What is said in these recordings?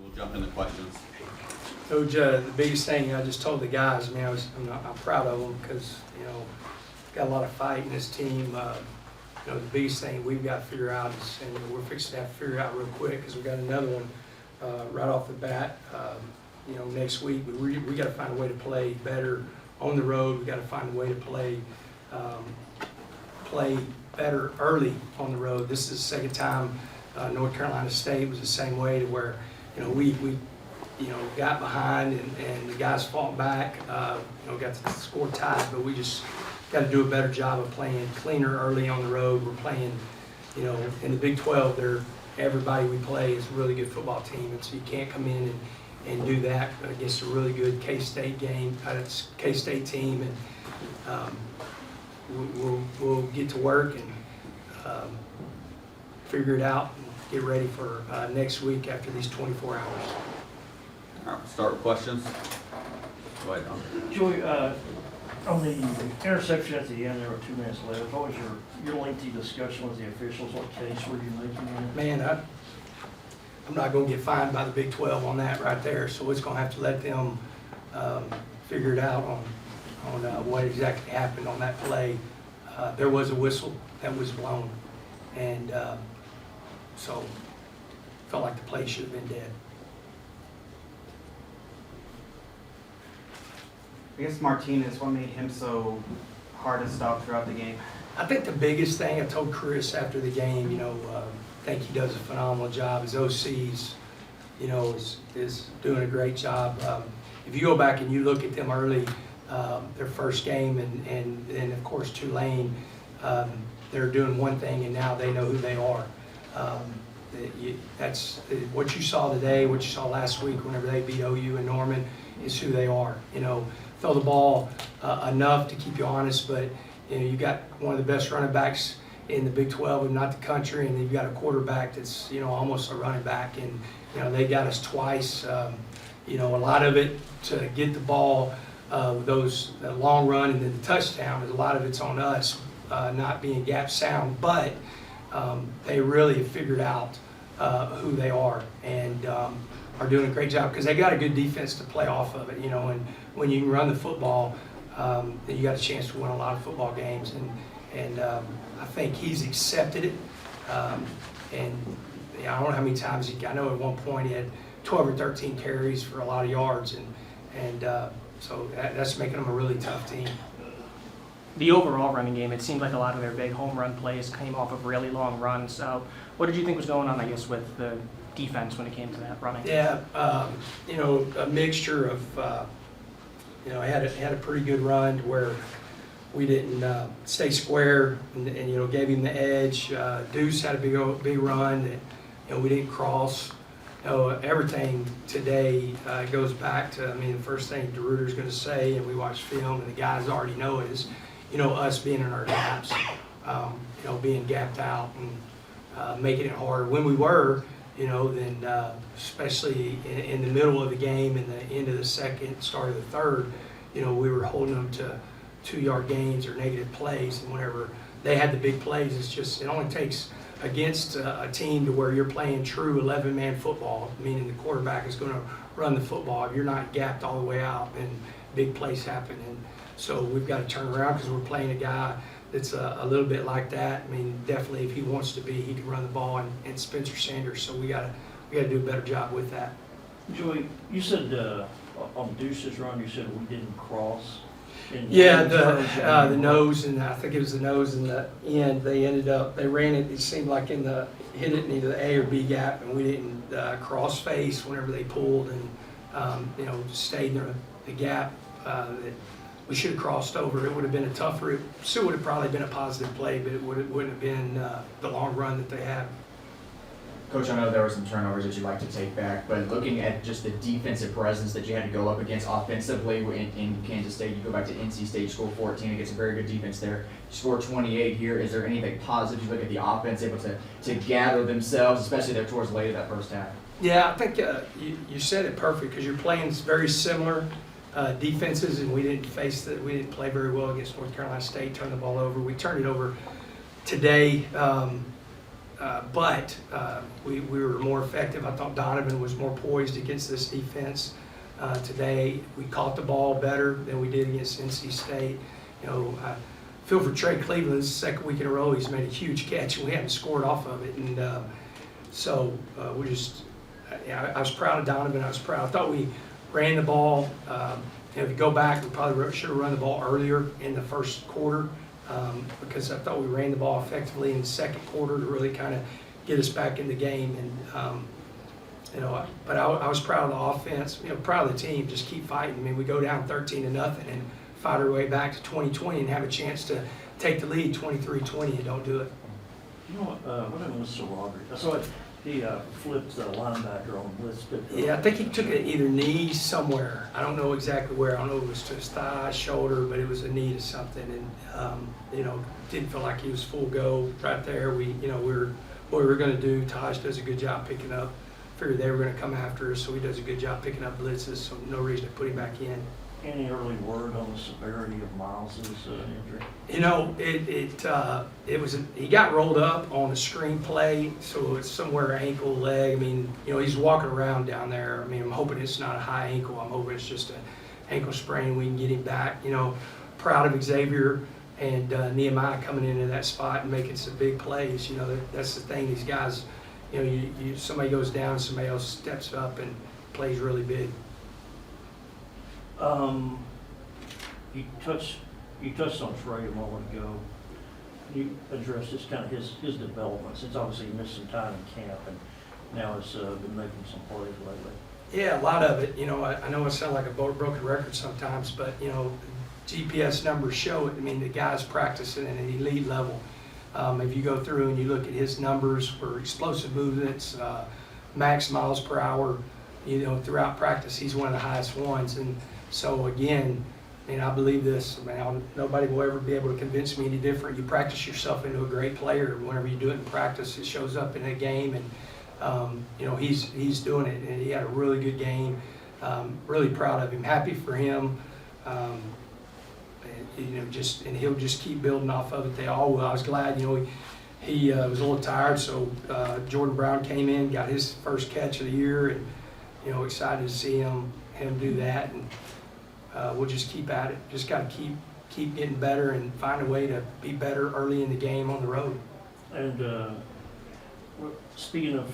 we'll jump into questions. Coach, the biggest thing I just told the guys, I mean, I'm proud of them because, got a lot of fight in this team. The biggest thing we've got to figure out is, and we're fixing to have to figure out real quick because we got another one right off the bat. Next week, we got to find a way to play better on the road. We got to find a way to play better early on the road. This is the second time North Carolina State was the same way, to where we got behind and the guys fought back, got the score tied, but we just got to do a better job of playing cleaner early on the road. We're playing, in the Big 12, everybody we play is a really good football team, and so you can't come in and do that against a really good K-State K-State team, and we'll get to work and figure it out and get ready for next week after these 24 hours. All right, start with questions. Go ahead, Don. Joey, on the interception at the end, there were 2 minutes left. What was your lengthy discussion with the officials? What case were you making in? Man, I'm not going to get fined by the Big 12 on that right there, so it's going to have to let them figure it out on what exactly happened on that play. There was a whistle that was blown, and so felt like the play should have been dead. I guess Martinez, what made him so hard to stop throughout the game? I think the biggest thing I told Chris after the game, I think he does a phenomenal job. His OCs, is doing a great job. If you go back and you look at them early, their first game, and of course Tulane, they're doing one thing, and now they know who they are. That's what you saw today, what you saw last week whenever they beat OU and Norman, is who they are. Throw the ball enough to keep you honest, but you got one of the best running backs in the Big 12, if not the country, and you've got a quarterback that's almost a running back, and they got us twice. A lot of it to get the ball, the long run and then the touchdown, a lot of it's on us not being gap sound, but they really have figured out who they are and are doing a great job because they got a good defense to play off of it. And when you can run the football, then you got a chance to win a lot of football games, and I think he's accepted it. And I don't know how many times I know at one point he had 12 or 13 carries for a lot of yards, and so that's making them a really tough team. The overall running game, it seemed like a lot of their big home run plays came off of really long runs. What did you think was going on, I guess, with the defense when it came to that running? Yeah, a mixture of, had a pretty good run where we didn't stay square and gave him the edge. Deuce had a big run that we didn't cross. Everything today goes back to, the first thing DeRuyter's going to say, and we watch film, and the guys already know is, us being in our gaps, being gapped out and making it hard. When we were, then especially in the middle of the game, in the end of the second, start of the third, we were holding them to 2-yard gains or negative plays, and whenever they had the big plays, it only takes against a team to where you're playing true 11-man football, meaning the quarterback is going to run the football. If you're not gapped all the way out, then big plays happen. And so we've got to turn around because we're playing a guy that's a little bit like that. Definitely if he wants to be, he can run the ball, and Spencer Sanders. So we got to do a better job with that. Joey, you said on Deuce's run, you said we didn't cross. Yeah, the nose, and I think it was the nose and the end. They ran it. It seemed like hit it in either the A or B gap, and we didn't cross face whenever they pulled, and stayed in the gap. That we should have crossed over. It would have been a tougher. It still would have probably been a positive play, but it wouldn't have been the long run that they had. Coach, I know there were some turnovers that you'd like to take back, but looking at just the defensive presence that you had to go up against offensively in Kansas State, you go back to NC State, you score 14 against a very good defense there. You score 28 here. Is there anything positive you look at the offense able to gather themselves, especially there towards the late of that first half? Yeah, I think you said it perfect because you're playing very similar defenses, and we didn't play very well against North Carolina State, turn the ball over. We turned it over today. but we were more effective. I thought Donovan was more poised against this defense today. We caught the ball better than we did against NC State. You know, I feel for Trey Cleveland. This is the second week in a row he's made a huge catch, and we haven't scored off of it. And so we just, I was proud of Donovan. I was proud. I thought we ran the ball. If you go back, we probably should have run the ball earlier in the first quarter. Because I thought we ran the ball effectively in the second quarter to really kind of get us back in the game. And, you know, but I was proud of the offense, you know, proud of the team, just keep fighting. I mean, we go down 13-0 and fight our way back to 2020 and have a chance to take the lead 23-20 and don't do it. You know what happened with Rodriguez? I saw it, he flipped the linebacker on blitz. Yeah, I think he took it either knee somewhere. I don't know exactly where. I don't know if it was to his thigh, shoulder, but it was a knee to something. And, you know, didn't feel like he was full go right there. We were what we were going to do. Taj does a good job picking up. Figured they were going to come after us, so he does a good job picking up blitzes, so no reason to put him back in. Any early word on the severity of Miles's injury? You know, it was he got rolled up on a screen play, so it's somewhere ankle, leg. I mean, you know, he's walking around down there. I mean, I'm hoping it's not a high ankle. I'm hoping it's just an ankle sprain. We can get him back. You know, proud of Xavier and Nehemiah coming into that spot and making some big plays. You know, that's the thing. These guys, you know, somebody goes down, somebody else steps up and plays really big. You touched on Trey a moment ago. Can you address just kind of his development, since obviously he missed some time in camp and now has been making some plays lately? Yeah, a lot of it. You know, I know I sound like a broken record sometimes, but, you know, GPS numbers show it. I mean, the guy's practicing at an elite level. If you go through and you look at his numbers for explosive movements, max miles per hour, you know, throughout practice, he's one of the highest ones. And so, again, I mean, I believe this. I mean, nobody will ever be able to convince me any different. You practice yourself into a great player. Whenever you do it in practice, it shows up in a game. And, you know, he's doing it. And he had a really good game. Really proud of him. Happy for him. And, you know, and he'll just keep building off of it. They all will. I was glad, you know, he was a little tired, so Jordan Brown came in, got his first catch of the year, and, you know, excited to see him do that. And we'll just keep at it. Just got to keep getting better and find a way to be better early in the game on the road. And speaking of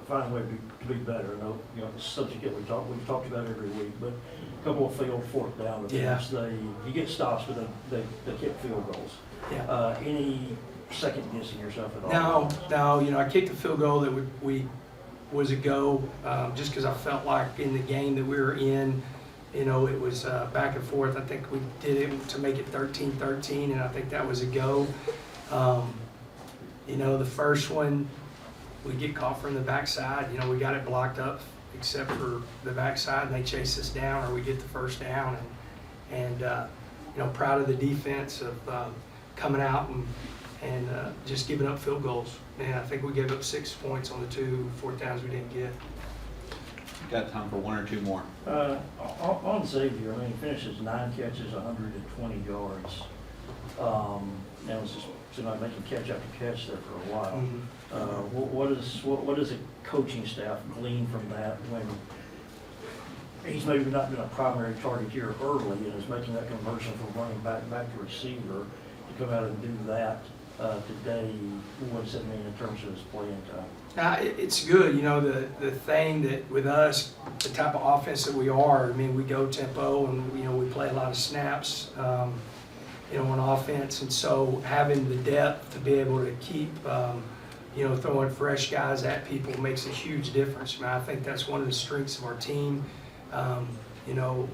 finding a way to be better, you know, it's a subject that we've talked about every week, but a couple of failed fourth down attempts. Yeah. You get stops, but they kick field goals. Yeah. Any second guessing yourself at all? No. You know, I kicked a field goal that was a go, just because I felt like in the game that we were in, you know, it was back and forth. I think we did it to make it 13-13, and I think that was a go. You know, the first one, we get caught from the backside. You know, we got it blocked up except for the backside, and they chase us down, or we get the first down. And you know, proud of the defense of coming out and just giving up field goals. And I think we gave up 6 points on the 2 fourth downs we didn't get. Got time for one or two more. On Xavier, I mean, he finishes 9 catches, 120 yards. Now it's just seemed like making catch after catch there for a while. Mm-hmm. What does a coaching staff glean from that when he's maybe not been a primary target here early and is making that conversion from running back to receiver to come out and do that today? What does that mean in terms of his playing time? It's good. You know, the thing that with us, the type of offense that we are, I mean, we go tempo and, you know, we play a lot of snaps, you know, on offense. And so having the depth to be able to keep, you know, throwing fresh guys at people makes a huge difference. I mean, I think that's one of the strengths of our team, you know,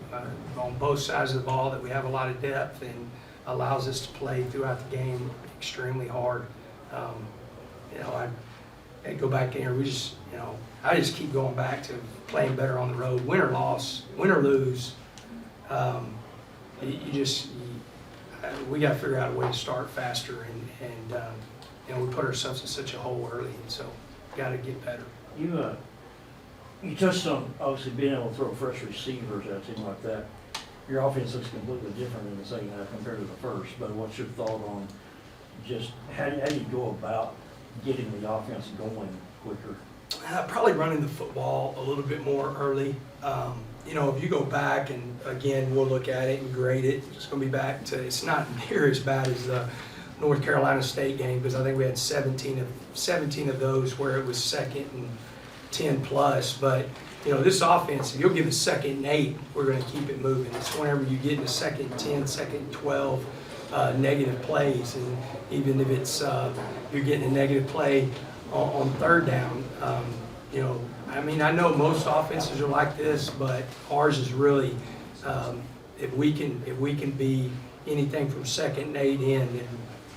on both sides of the ball, that we have a lot of depth and allows us to play throughout the game extremely hard. You know, I go back in here, we just, you know, I just keep going back to playing better on the road. Win or loss, win or lose, we got to figure out a way to start faster, and you know, we put ourselves in such a hole early, and so got to get better. You touched on obviously being able to throw fresh receivers at a team like that. Your offense looks completely different in the second half compared to the first, but what's your thought on just how do you go about getting the offense going quicker? Probably running the football a little bit more early. You know, if you go back and again, we'll look at it and grade it, it's going to be back to, it's not near as bad as the North Carolina State game, because I think we had 17 of those where it was 2nd and 10 plus. But, you know, this offense, if you'll give us 2nd and 8, we're going to keep it moving. It's whenever you get into 2nd and 10, 2nd and 12, negative plays. And even if it's, you're getting a negative play on 3rd down, you know, I mean, I know most offenses are like this, but ours is really, if we can be anything from 2nd and 8 in, then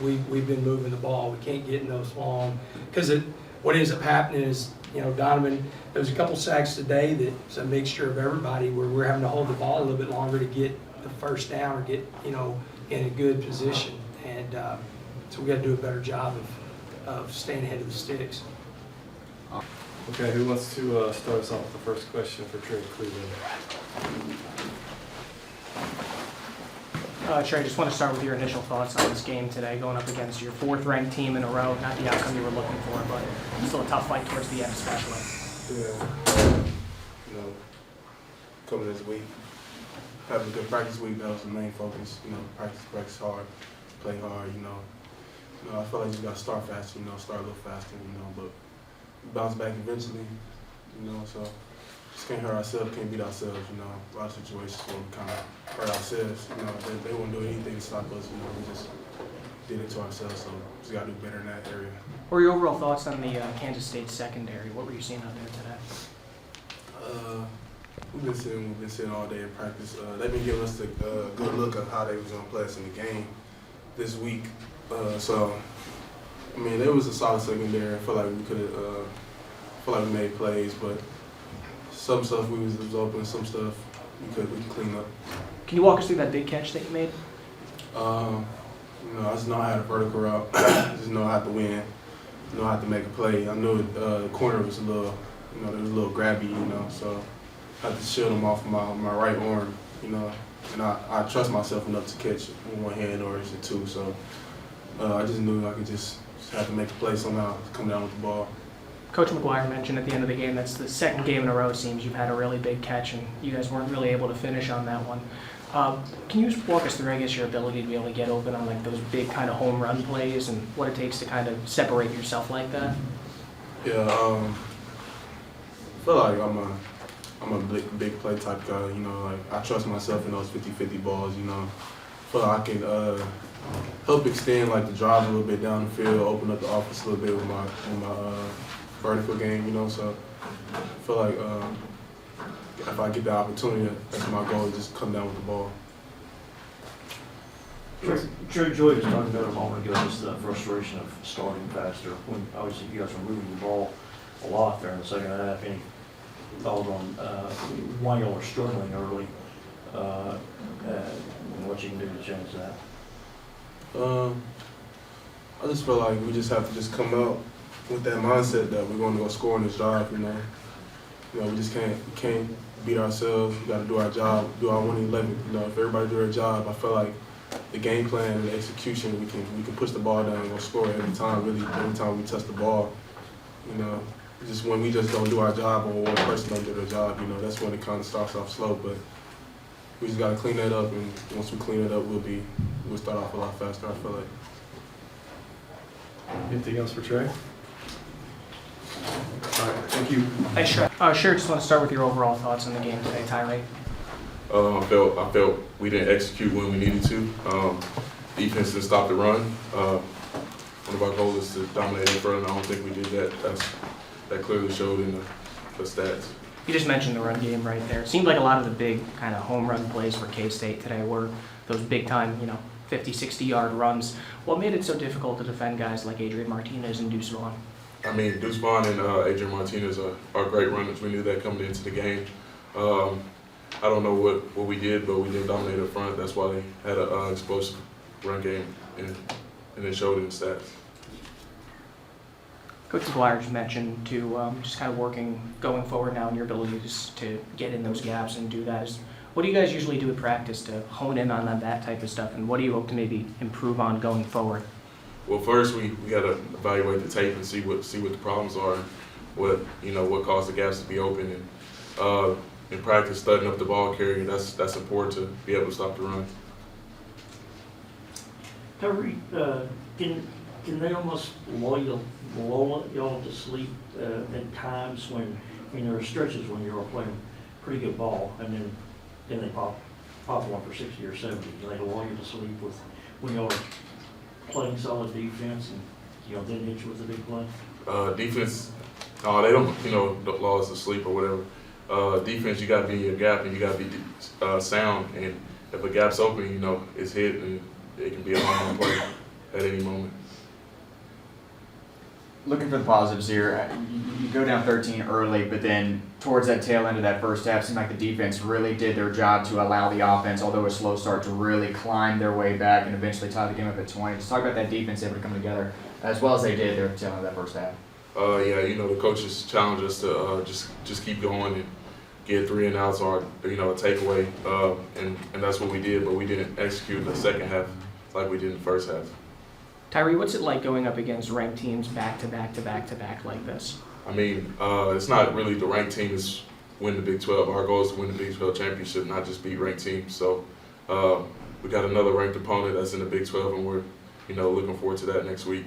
we've been moving the ball. We can't get in those long, because what ends up happening is, you know, Donovan, there was a couple sacks today that's a mixture of everybody where we're having to hold the ball a little bit longer to get the 1st down or get, you know, in a good position. And so we got to do a better job of staying ahead of the sticks. Okay, who wants to start us off with the first question for Trey Cleveland? Trey, I just want to start with your initial thoughts on this game today, going up against your 4th-ranked team in a row. Not the outcome you were looking for, but still a tough fight towards the end, especially. Yeah, you know, coming this week, having a good practice week, that was the main focus. You know, practice hard, play hard. You know, I feel like you just got to start faster. You know, start a little faster. You know, but bounce back eventually. You know, so just can't hurt ourselves, can't beat ourselves. You know, a lot of situations where we kind of hurt ourselves. You know, they won't do anything to stop us. You know, we just did it to ourselves. So just got to do better in that area. What were your overall thoughts on the Kansas State secondary? What were you seeing out there today? We've been sitting all day in practice. They've been giving us a good look at how they was gonna play us in the game this week. So, I mean, it was a solid secondary. I feel like we we made plays, but some stuff we was open, some stuff we could clean up. Can you walk us through that big catch that you made? You know, I just know I had a vertical route. I just know I had to win. Know how to make a play. I knew the corner was a little, you know, it was a little grabby, you know, so I had to shield him off my right arm, you know, and I trust myself enough to catch with one hand or is it two, so I just knew I could just have to make a play somehow to come down with the ball. Coach McGuire mentioned at the end of the game that's the 2nd game in a row, it seems, you've had a really big catch, and you guys weren't really able to finish on that one. Can you just walk us through, I guess, your ability to be able to get open on like those big kind of home run plays and what it takes to kind of separate yourself like that? Yeah, I feel like I'm a big play type guy, you know, like I trust myself in those 50-50 balls, you know. I feel like I can help extend like the drive a little bit down the field, open up the offense a little bit with my vertical game, you know, so I feel like if I get the opportunity, that's my goal, is just come down with the ball. Trey, Joy was talking about a moment ago, just the frustration of starting faster. When obviously you guys were moving the ball a lot there in the 2nd half. Any thoughts on why y'all are struggling early and what you can do to change that? I just feel like we just have to just come out with that mindset that we're going to go score in this drive, you know. You know, we just can't beat ourselves. We got to do our job, do our 1-11. You know, if everybody do their job, I feel like the game plan and the execution, we can push the ball down and go score every time. Really, every time we touch the ball, you know, just when we just don't do our job or one person don't do their job, you know, that's when it kind of starts off slow. But we just got to clean that up, and once we clean it up, we'll start off a lot faster. I feel like. Anything else for Trey? All right, thank you. Thanks, Trey. Sure, just want to start with your overall thoughts on the game today, Tyree. I felt we didn't execute when we needed to. Defense didn't stop the run. One of our goals is to dominate in front, and I don't think we did that. That clearly showed in the stats. You just mentioned the run game right there. It seemed like a lot of the big kind of home run plays for K-State today were those big time, 50, 60-yard runs. What made it so difficult to defend guys like Adrian Martinez and Deuce Vaughn? I mean, Deuce Vaughn and Adrian Martinez are great runners. We knew that coming into the game. I don't know what we did, but we did dominate up front. That's why they had an explosive run game, and it showed in the stats. Coach McGuire just mentioned just kind of working going forward now and your ability to get in those gaps and do that. What do you guys usually do at practice to hone in on that type of stuff, and what do you hope to maybe improve on going forward? Well, first we got to evaluate the tape and see what the problems are, what caused the gaps to be open, and in practice studying up the ball carrier. That's important to be able to stop the run. Tyree, can they almost lull y'all to sleep at times when, there are stretches when you're playing pretty good ball, and then they pop one for 60 or 70. Do they lull you to sleep when y'all are playing solid defense and then hit you with a big play? Defense, no, they don't lull us to sleep or whatever. Defense, you got to be in your gap and you got to be sound. And if a gap's open, it's hit and it can be a home run play at any moment. Looking for the positives here, you go down 13 early, but then towards that tail end of that first half, it seemed like the defense really did their job to allow the offense, although a slow start, to really climb their way back and eventually tie the game up at 20. Just talk about that defense able to come together as well as they did there at the tail end of that first half. Yeah, the coaches challenged us to just keep going and get 3 and outs or a takeaway, and that's what we did. But we didn't execute the second half like we did in the first half. Tyree, what's it like going up against ranked teams back to back to back to back like this? I mean, it's not really the ranked team is win the Big 12. Our goal is to win the Big 12 championship, not just beat ranked teams. So we got another ranked opponent that's in the Big 12, and we're looking forward to that next week.